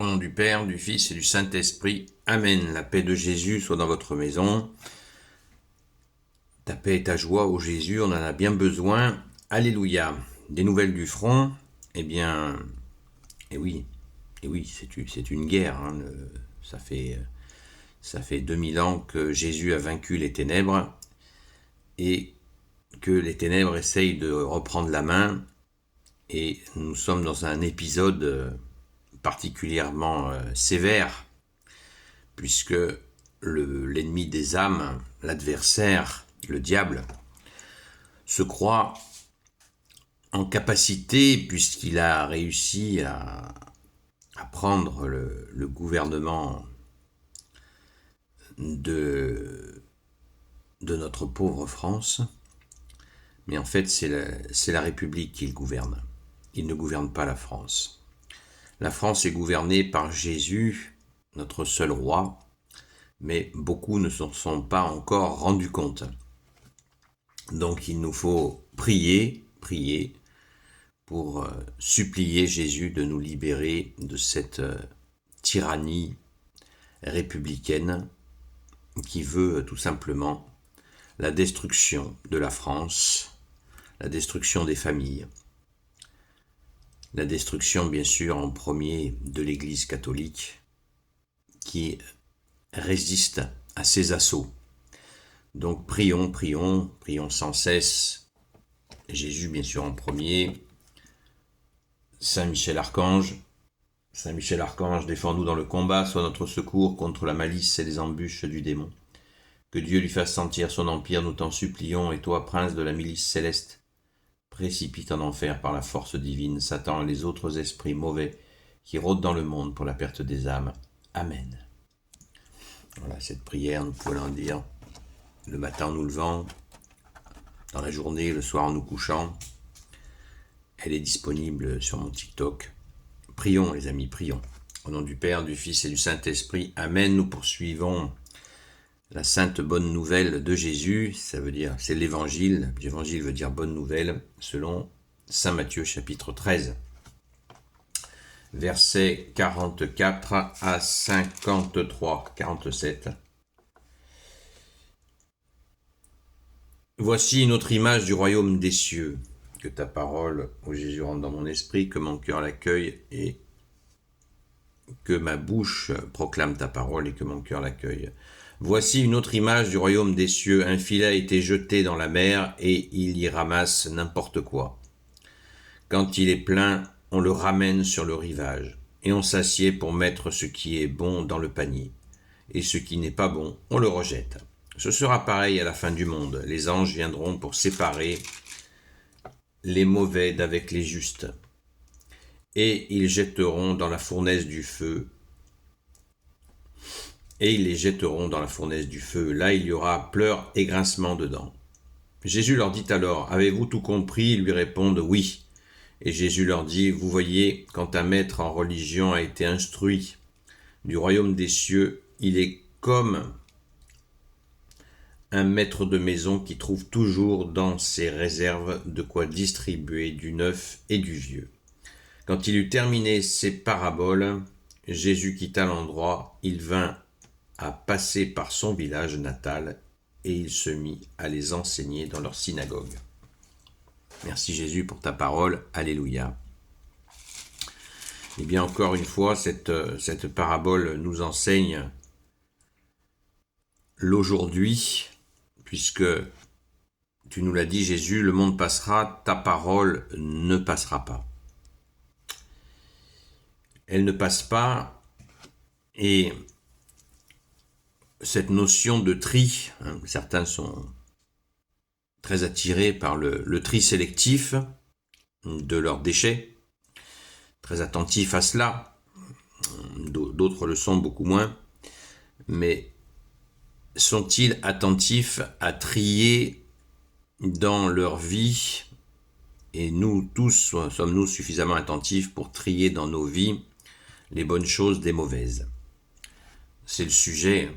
Au nom du Père, du Fils et du Saint-Esprit. Amen. La paix de Jésus soit dans votre maison. Ta paix et ta joie, ô Jésus, on en a bien besoin. Alléluia. Des nouvelles du front. Eh bien, c'est une guerre. Ça fait 2000 ans que Jésus a vaincu les ténèbres et que les ténèbres essayent de reprendre la main. Et nous sommes dans un épisode particulièrement sévère, puisque l'ennemi des âmes, l'adversaire, le diable, se croit en capacité, puisqu'il a réussi à prendre le gouvernement de notre pauvre France. Mais en fait, c'est la République qu'il gouverne. Il ne gouverne pas la France. La France est gouvernée par Jésus, notre seul roi, mais beaucoup ne s'en sont pas encore rendus compte. Donc il nous faut prier pour supplier Jésus de nous libérer de cette tyrannie républicaine qui veut tout simplement la destruction de la France, la destruction des familles, la destruction bien sûr en premier de l'Église catholique qui résiste à ces assauts. Donc prions sans cesse. Jésus bien sûr en premier. Saint Michel Archange, défends-nous dans le combat, sois notre secours contre la malice et les embûches du démon. Que Dieu lui fasse sentir son empire, nous t'en supplions, et toi, prince de la milice céleste, précipite en enfer par la force divine Satan et les autres esprits mauvais qui rôdent dans le monde pour la perte des âmes. Amen. Voilà, cette prière, nous pouvons l'en dire le matin en nous levant, dans la journée, le soir en nous couchant. Elle est disponible sur mon TikTok. Prions les amis, prions. Au nom du Père, du Fils et du Saint-Esprit. Amen. Nous poursuivons la sainte bonne nouvelle de Jésus. Ça veut dire, c'est l'évangile. L'évangile veut dire bonne nouvelle, selon Saint Matthieu chapitre 13. Versets 44 à 53, 47. Voici une autre image du royaume des cieux. Que ta parole, ô Jésus, rentre dans mon esprit, que mon cœur l'accueille et que ma bouche proclame ta parole et que mon cœur l'accueille. Voici une autre image du royaume des cieux. Un filet a été jeté dans la mer et il y ramasse n'importe quoi. Quand il est plein, on le ramène sur le rivage et on s'assied pour mettre ce qui est bon dans le panier. Et ce qui n'est pas bon, on le rejette. Ce sera pareil à la fin du monde. Les anges viendront pour séparer les mauvais d'avec les justes. Et ils jetteront dans la fournaise du feu. Et ils les jetteront dans la fournaise du feu. Là, il y aura pleurs et grincements de dents. Jésus leur dit alors, « Avez-vous tout compris ?» Ils lui répondent, « Oui. » Et Jésus leur dit, « Vous voyez, quand un maître en religion a été instruit du royaume des cieux, il est comme un maître de maison qui trouve toujours dans ses réserves de quoi distribuer du neuf et du vieux. » Quand il eut terminé ses paraboles, Jésus quitta l'endroit, il vint à passer par son village natal et il se mit à les enseigner dans leur synagogue. Merci Jésus pour ta parole, alléluia. Et bien encore une fois, cette parabole nous enseigne l'aujourd'hui, puisque tu nous l'as dit Jésus, le monde passera, ta parole ne passera pas. Elle ne passe pas, et cette notion de tri, certains sont très attirés par le tri sélectif de leurs déchets, très attentifs à cela, d'autres le sont beaucoup moins, mais sont-ils attentifs à trier dans leur vie, et nous tous sommes-nous suffisamment attentifs pour trier dans nos vies les bonnes choses des mauvaises? C'est le sujet.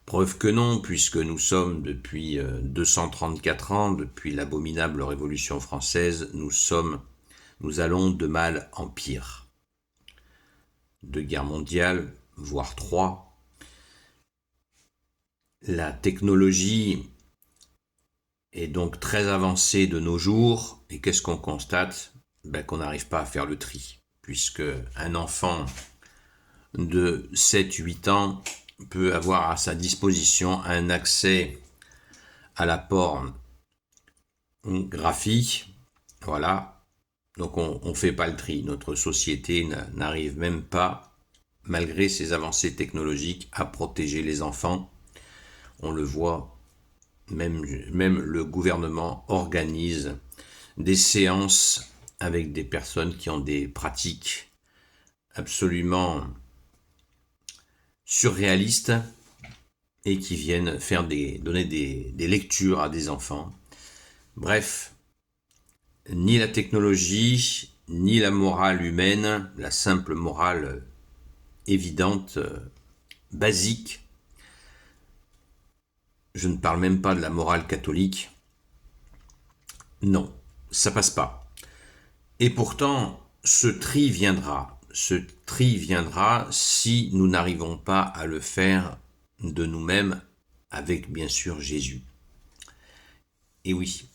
Preuve que non, puisque nous sommes depuis 234 ans, depuis l'abominable Révolution française, nous allons de mal en pire. 2 guerres mondiales, voire 3. La technologie est donc très avancée de nos jours, et qu'est-ce qu'on constate? Qu'on n'arrive pas à faire le tri, puisque un enfant de 7-8 ans peut avoir à sa disposition un accès à la pornographie, voilà. Donc on fait pas le tri. Notre société n'arrive même pas, malgré ses avancées technologiques, à protéger les enfants. On le voit, même le gouvernement organise des séances avec des personnes qui ont des pratiques absolument surréalistes et qui viennent donner des lectures à des enfants. Bref, ni la technologie, ni la morale humaine, la simple morale évidente, basique, je ne parle même pas de la morale catholique, non, ça passe pas. Et pourtant, ce tri viendra si nous n'arrivons pas à le faire de nous-mêmes avec bien sûr Jésus. Et oui,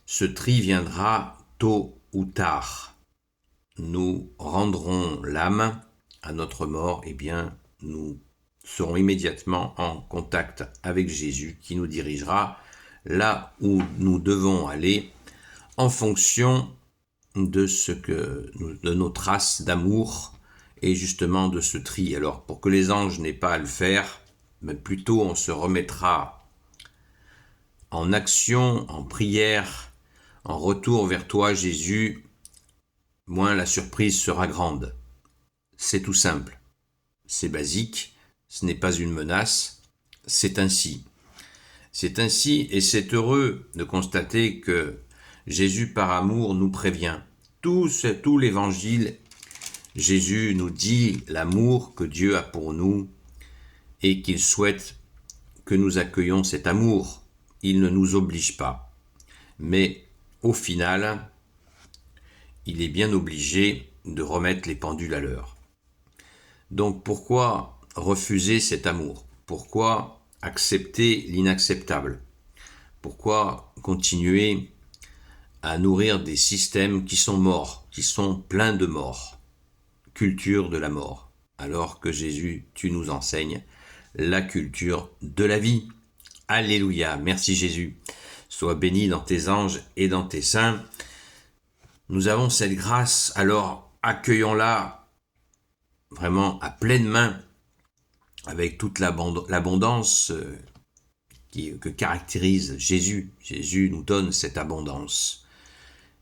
ce tri viendra tôt ou tard. Nous rendrons l'âme à notre mort, et bien nous serons immédiatement en contact avec Jésus qui nous dirigera là où nous devons aller en fonction de nos traces d'amour et justement de ce tri. Alors pour que les anges n'aient pas à le faire, mais plutôt on se remettra en action, en prière, en retour vers toi Jésus, moins la surprise sera grande. C'est tout simple, c'est basique, ce n'est pas une menace, c'est ainsi. C'est ainsi et c'est heureux de constater que Jésus par amour nous prévient. Tout l'évangile, Jésus nous dit l'amour que Dieu a pour nous et qu'il souhaite que nous accueillions cet amour. Il ne nous oblige pas. Mais au final, il est bien obligé de remettre les pendules à l'heure. Donc pourquoi refuser cet amour? Pourquoi accepter l'inacceptable? Pourquoi continuer à nourrir des systèmes qui sont morts, qui sont pleins de mort, culture de la mort, alors que Jésus, tu nous enseignes la culture de la vie. Alléluia, merci Jésus. Sois béni dans tes anges et dans tes saints. Nous avons cette grâce, alors accueillons-la vraiment à pleine main, avec toute l'abondance que caractérise Jésus. Jésus nous donne cette abondance.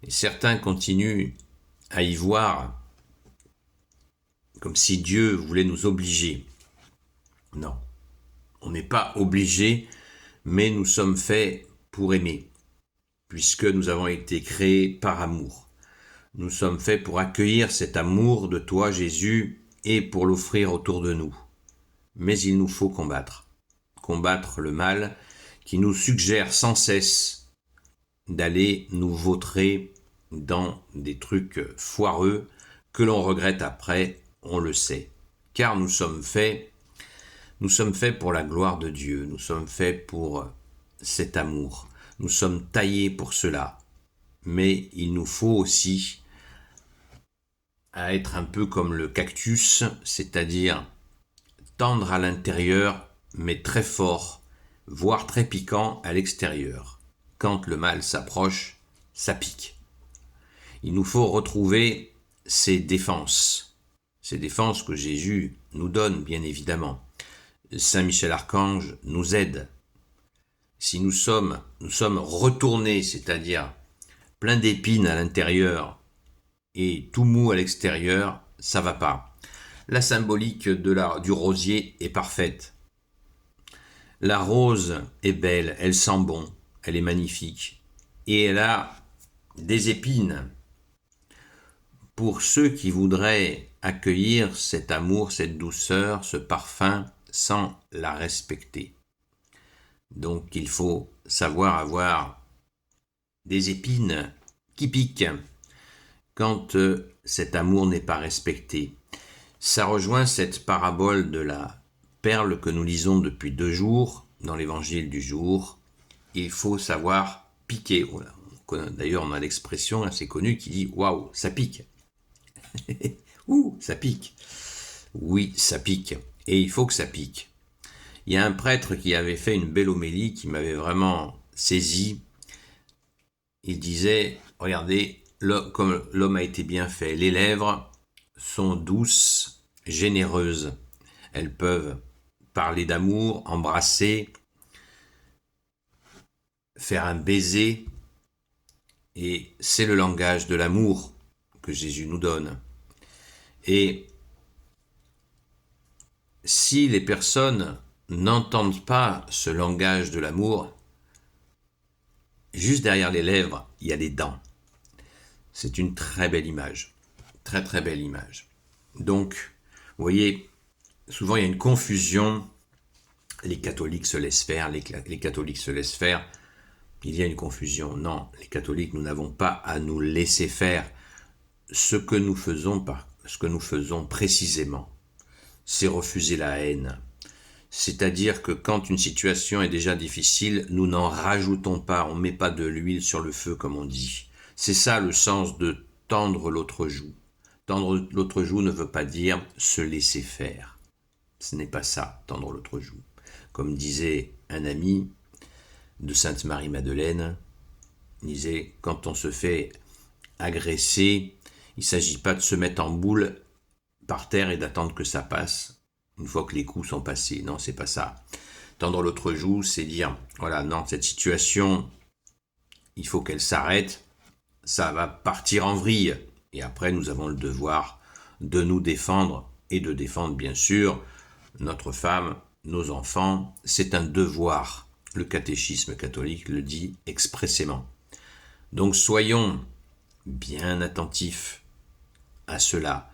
Et certains continuent à y voir comme si Dieu voulait nous obliger. Non, on n'est pas obligé, mais nous sommes faits pour aimer, puisque nous avons été créés par amour. Nous sommes faits pour accueillir cet amour de toi, Jésus, et pour l'offrir autour de nous. Mais il nous faut combattre le mal qui nous suggère sans cesse d'aller nous vautrer dans des trucs foireux que l'on regrette après, on le sait. Car nous sommes faits pour la gloire de Dieu, nous sommes faits pour cet amour, nous sommes taillés pour cela. Mais il nous faut aussi être un peu comme le cactus, c'est-à-dire tendre à l'intérieur, mais très fort, voire très piquant à l'extérieur. Quand le mal s'approche, ça pique. Il nous faut retrouver ces défenses que Jésus nous donne, bien évidemment. Saint Michel Archange nous aide. Si nous sommes retournés, c'est-à-dire plein d'épines à l'intérieur et tout mou à l'extérieur, ça va pas. La symbolique du rosier est parfaite. La rose est belle, elle sent bon, elle est magnifique. Et elle a des épines. Pour ceux qui voudraient accueillir cet amour, cette douceur, ce parfum, sans la respecter. Donc il faut savoir avoir des épines qui piquent quand cet amour n'est pas respecté. Ça rejoint cette parabole de la perle que nous lisons depuis 2 jours dans l'évangile du jour. Il faut savoir piquer. D'ailleurs, on a l'expression assez connue qui dit « Waouh, ça pique !» Ouh, ça pique. Oui, ça pique. Et il faut que ça pique. Il y a un prêtre qui avait fait une belle homélie qui m'avait vraiment saisi. Il disait, regardez, comme l'homme a été bien fait, les lèvres sont douces, généreuses. Elles peuvent parler d'amour, embrasser, faire un baiser. Et c'est le langage de l'amour que Jésus nous donne. Et si les personnes n'entendent pas ce langage de l'amour, juste derrière les lèvres, il y a les dents. C'est une très belle image. Très très belle image. Donc, vous voyez, souvent il y a une confusion. Les catholiques se laissent faire, les catholiques se laissent faire. Il y a une confusion. Non, les catholiques, nous n'avons pas à nous laisser faire. Ce que nous faisons précisément, c'est refuser la haine. C'est-à-dire que quand une situation est déjà difficile, nous n'en rajoutons pas, on ne met pas de l'huile sur le feu comme on dit. C'est ça le sens de tendre l'autre joue. Tendre l'autre joue ne veut pas dire se laisser faire. Ce n'est pas ça, tendre l'autre joue. Comme disait un ami de Sainte Marie-Madeleine, il disait « Quand on se fait agresser, il ne s'agit pas de se mettre en boule par terre et d'attendre que ça passe, une fois que les coups sont passés. Non, c'est pas ça. Tendre l'autre joue, c'est dire, voilà, non, cette situation, il faut qu'elle s'arrête, ça va partir en vrille. Et après, nous avons le devoir de nous défendre et de défendre, bien sûr, notre femme, nos enfants. C'est un devoir. Le catéchisme catholique le dit expressément. Donc, soyons bien attentifs à cela.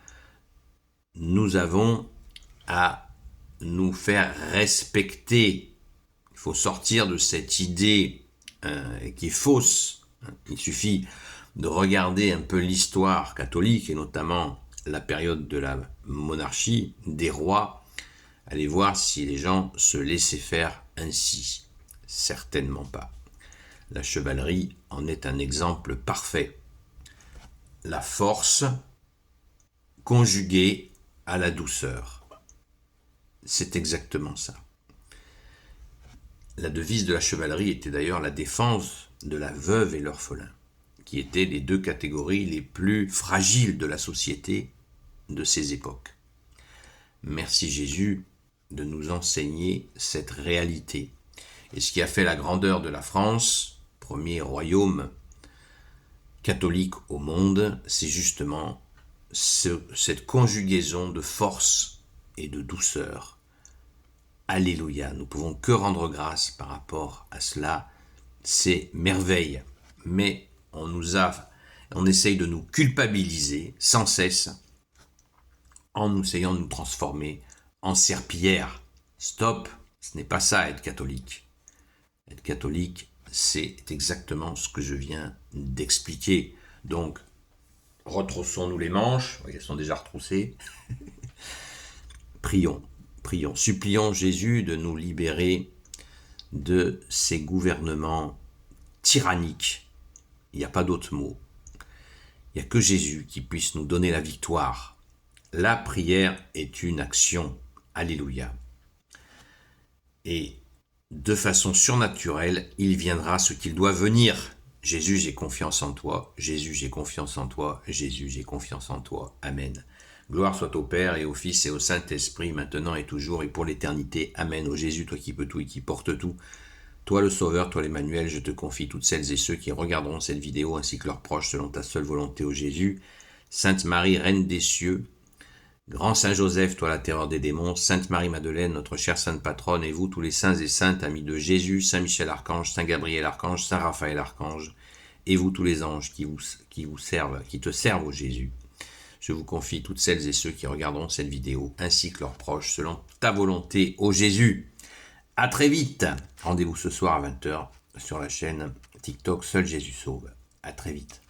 Nous avons à nous faire respecter. Il faut sortir de cette idée qui est fausse. Il suffit de regarder un peu l'histoire catholique et notamment la période de la monarchie, des rois. Allez voir si les gens se laissaient faire ainsi. Certainement pas. La chevalerie en est un exemple parfait. La force conjuguée à la douceur. C'est exactement ça. La devise de la chevalerie était d'ailleurs la défense de la veuve et l'orphelin, qui étaient les 2 catégories les plus fragiles de la société de ces époques. Merci Jésus de nous enseigner cette réalité. Et ce qui a fait la grandeur de la France, premier royaume catholique au monde, c'est justement cette conjugaison de force et de douceur. Alléluia, nous pouvons que rendre grâce par rapport à cela, c'est merveille. Mais on essaye de nous culpabiliser sans cesse en essayant de nous transformer en serpillière. Stop, ce n'est pas ça être catholique. Être catholique, c'est exactement ce que je viens d'expliquer. Donc, retroussons-nous les manches, elles sont déjà retroussées. Prions, supplions Jésus de nous libérer de ces gouvernements tyranniques. Il n'y a pas d'autre mot. Il n'y a que Jésus qui puisse nous donner la victoire. La prière est une action. Alléluia. Et de façon surnaturelle, il viendra ce qu'il doit venir. Jésus, j'ai confiance en toi. Jésus, j'ai confiance en toi. Jésus, j'ai confiance en toi. Amen. Gloire soit au Père et au Fils et au Saint-Esprit, maintenant et toujours et pour l'éternité. Amen. Ô Jésus, toi qui peux tout et qui porte tout, toi le Sauveur, toi l'Emmanuel, je te confie toutes celles et ceux qui regarderont cette vidéo ainsi que leurs proches selon ta seule volonté, ô Jésus. Sainte Marie, Reine des cieux, Grand Saint Joseph, toi la terreur des démons, Sainte Marie-Madeleine, notre chère Sainte Patronne, et vous tous les saints et saintes, amis de Jésus, Saint Michel Archange, Saint Gabriel Archange, Saint Raphaël Archange, et vous tous les anges qui te servent, ô Jésus. Je vous confie toutes celles et ceux qui regarderont cette vidéo, ainsi que leurs proches, selon ta volonté, ô Jésus. À très vite. Rendez-vous ce soir à 20h sur la chaîne TikTok Seul Jésus Sauve. À très vite.